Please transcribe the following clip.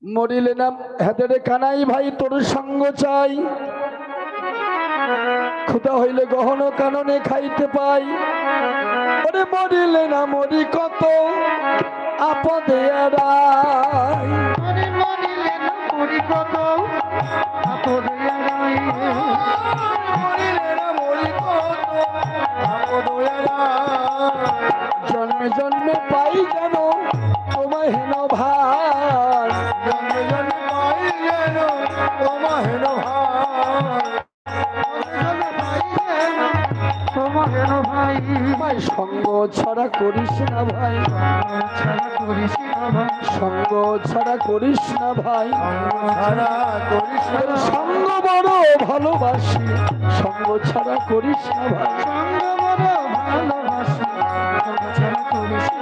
মরিলে না হেতেরে কানাই ভাই তোর সঙ্গ চাই, ক্ষুধা হইলে গহন কাননে খাইতে পাই। ওরে মরিলে না মরি কত আপদে এড়াই, মরিলে না মরি কত আপদে এড়াই, মরিলে না মরি কত আপদে এড়াই। জন্মে জন্মে পাই যেন তোমায় হেন ভাই, জন্মে জন্মে পাই যেন তোমায় হেন ভাই। ভাই সঙ্গ ছাড়া করিস না ভাই, ছাড়া করিস না ভাই, সঙ্গ ছাড়া করিস না ভাই, ছাড়া করিস না, সঙ্গ বড় ভালোবাসি, সঙ্গ ছাড়া করিস না ভাই। সঙ্গ বড় ভালোবাসি, সঙ্গ ছাড়া করিস না।